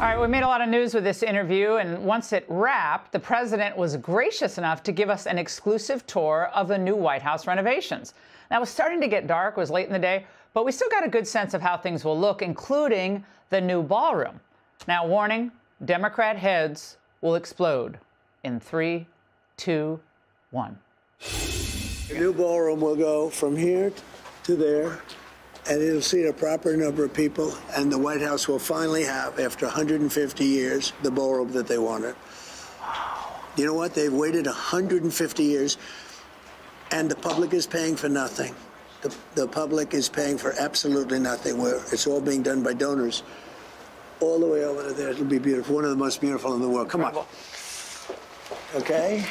All right, we made a lot of news with this interview, and once it wrapped, the president was gracious enough to give us an exclusive tour of the new White House renovations. Now, it was starting to get dark, it was late in the day, but we still got a good sense of how things will look, including the new ballroom. Now, warning, Democrat heads will explode in 3, 2, 1. The new ballroom will go from here to there, and it'll seat a proper number of people, and the White House will finally have, after 150 years, the ballroom that they wanted. Wow. You know what? They've waited 150 years, and the public is paying for nothing. The public is paying for absolutely nothing. It's all being done by donors. All the way over to there, it'll be beautiful. One of the most beautiful in the world. Come on. Okay?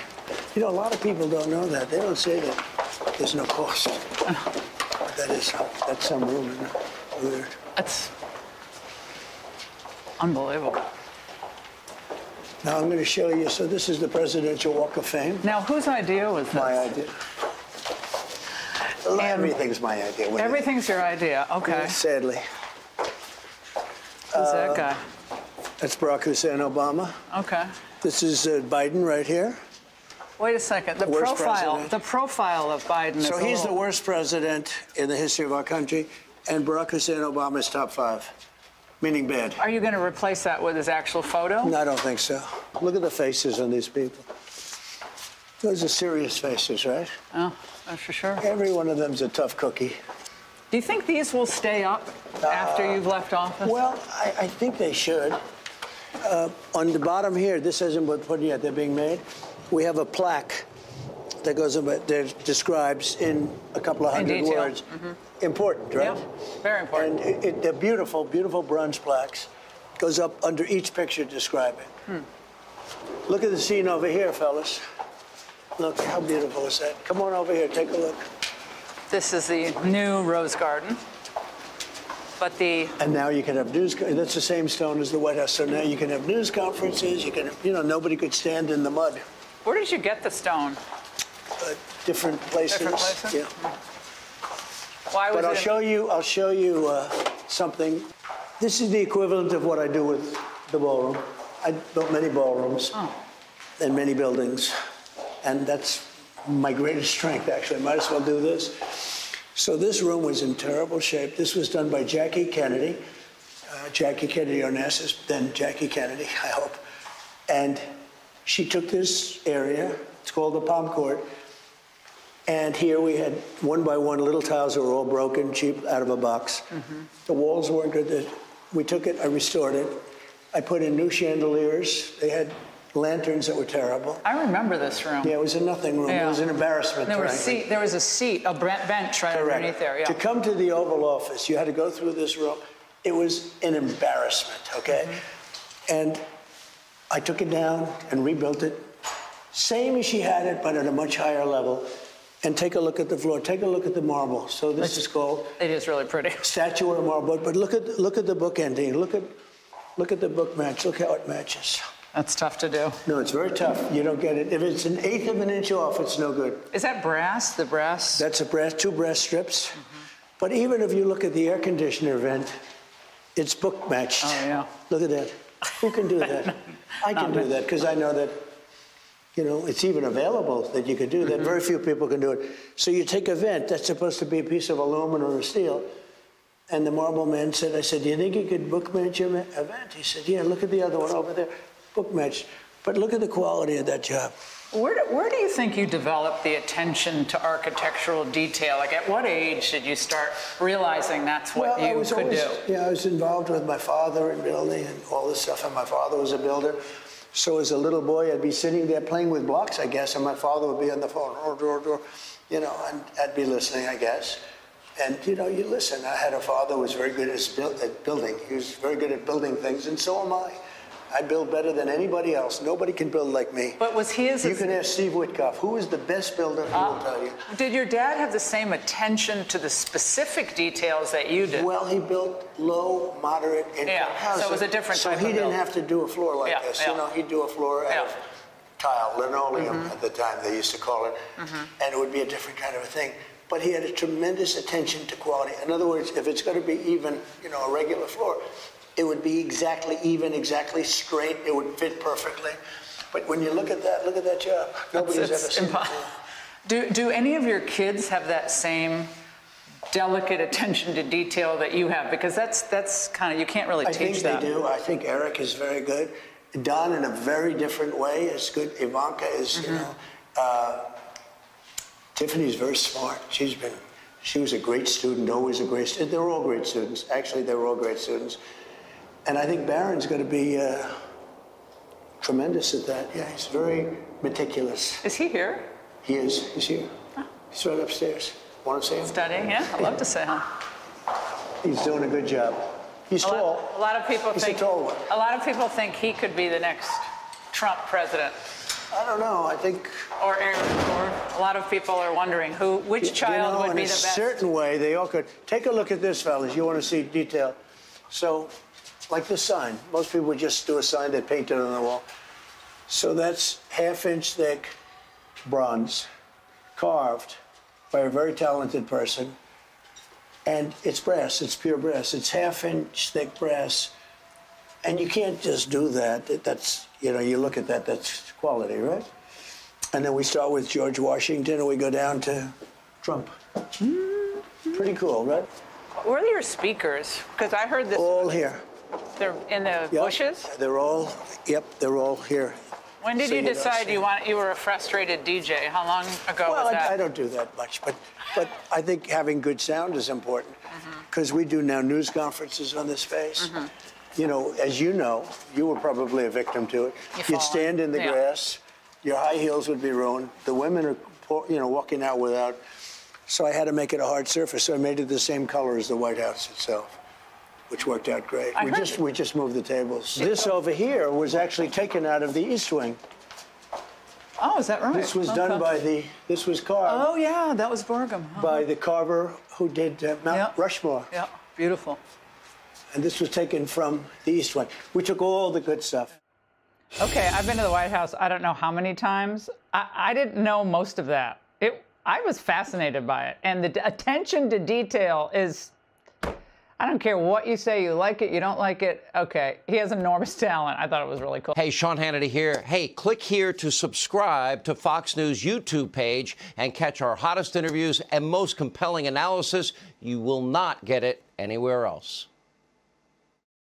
You know, a lot of people don't know that. They don't say that there's no cost. That's some room, isn't it? Weird. That's unbelievable. Now I'm going to show you. So this is the Presidential Walk of Fame. Now, whose idea was this? My idea. Everything's my idea. Everything's your idea. Okay. Yeah, sadly. Who's that guy? That's Barack Hussein Obama. Okay. This is Biden right here. Wait a second. The profile of Biden is so he's the worst president in the history of our country, and Barack Hussein Obama is top 5, meaning bad. Are you going to replace that with his actual photo? No, I don't think so. Look at the faces on these people. Those are serious faces, right? Oh, that's for sure. Every one of them's a tough cookie. Do you think these will stay up after you've left office? Well, I think they should. On the bottom here, this hasn't been put yet. They're being made. We have a plaque that goes about there, describes in a couple of hundred words. Mm-hmm. Important, right? Yeah, very important. And they're beautiful, beautiful bronze plaques. Goes up under each picture to describe it. Look at the scene over here, fellas. Look, how beautiful is that? Come on over here, take a look. This is the new Rose Garden. But and now you can have news. That's the same stone as the White House. So now you can have news conferences. You can, nobody could stand in the mud. Where did you get the stone? Different places. Different places? Yeah. Why was but I'll show you something. This is the equivalent of what I do with the ballroom. I built many ballrooms and many buildings, and that's my greatest strength. Actually, might as well do this. So this room was in terrible shape. This was done by Jackie Kennedy. Jackie Kennedy Onassis, then Jackie Kennedy, I hope. And she took this area, it's called the Palm Court, and here we had one by one little tiles that were all broken, cheap, out of a box. The walls weren't good. We took it, I restored it. I put in new chandeliers. They had lanterns that were terrible. I remember this room. Yeah, it was a nothing room. Yeah. It was an embarrassment. There was a seat, a bench right underneath there. Yeah. To come to the Oval Office, you had to go through this room. It was an embarrassment, okay? And I took it down and rebuilt it. Same as she had it, but at a much higher level. And take a look at the floor. Take a look at the marble. So this is called... It is really pretty. Statuary marble. But look at the book ending. Look at the book match. Look how it matches. That's tough to do. No, it's very tough. You don't get it. If it's an eighth of an inch off, it's no good. Is that brass? The brass? That's a brass, 2 brass strips. But even if you look at the air conditioner vent, it's book matched. Oh, yeah. Look at that. Who can do that? I can do that because I know that, it's even available that you can do that. Very few people can do it. So you take a vent, that's supposed to be a piece of aluminum or steel. And the marble man said, I said, do you think you could book match a vent? He said, yeah, look at the other one over there. Book matched. But look at the quality of that job. Where do you think you developed the attention to architectural detail? Like, at what age did you start realizing that's what you could do? Yeah, I was involved with my father in building and all this stuff, and my father was a builder. So as a little boy, I'd be sitting there playing with blocks, I guess, and my father would be on the phone, and I'd be listening, I guess. And, you listen. I had a father who was very good at building. He was very good at building things, and so am I. I build better than anybody else. Nobody can build like me. But was his... You can ask Steve Witkoff. Who is the best builder? He will tell you. Did your dad have the same attention to the specific details that you did? Well, he built low, moderate income houses. So it was a different type of build. So he didn't have to do a floor like this. He'd do a floor out of tile, linoleum at the time they used to call it. And it would be a different kind of a thing. But he had a tremendous attention to quality. In other words, if it's going to be even, a regular floor, it would be exactly even, exactly straight. It would fit perfectly. But when you look at that job. Nobody's ever seen it. Do any of your kids have that same delicate attention to detail that you have? Because that's kind of, you can't really teach that. I think they do. I think Eric is very good. Don, in a very different way, is good. Ivanka is, you know. Tiffany's very smart. She was a great student, always a great student. They were all great students. Actually, they were all great students. And I think Barron's going to be tremendous at that. Yeah, he's very meticulous. Is he here? He is. He's here. Oh. He's right upstairs. Want to see him? Studying, yeah. I'd love to see him. He's doing a good job. He's tall. A lot of people He's think. A tall one. A lot of people think he could be the next Trump president. I don't know. I think. Or a lot of people are wondering which child would be the best. In a certain way, they all could. Take a look at this, fellas. You want to see detail. So, like this sign. Most people would just do a sign they painted on the wall. So that's half-inch thick bronze, carved by a very talented person. And it's brass. It's pure brass. It's half-inch thick brass. And you can't just do that. That's, you know, you look at that, that's quality, right? And then we start with George Washington and we go down to Trump. Pretty cool, right? Where are your speakers? Because I heard this. All here. They're in the bushes? They're all here. When did you decide you were a frustrated DJ? How long ago was that? Well, I don't do that much, but I think having good sound is important because we do now news conferences on this space. You know, as you know, you were probably a victim to it. You'd stand in the grass, your high heels would be ruined. The women are, you know, walking out without. So I had to make it a hard surface. So I made it the same color as the White House itself, which worked out great. We just moved the tables. This over here was actually taken out of the East Wing. Oh, is that right? This was done by this was carved. Oh, yeah, that was Borgham. By the carver who did Mount Rushmore. Yeah, beautiful. And this was taken from the East Wing. We took all the good stuff. Okay, I've been to the White House I don't know how many times. I didn't know most of that. I was fascinated by it. And the attention to detail is, I don't care what you say, you like it, you don't like it. Okay, he has enormous talent. I thought it was really cool. Hey, Sean Hannity here. Hey, click here to subscribe to Fox News YouTube page and catch our hottest interviews and most compelling analysis. You will not get it anywhere else.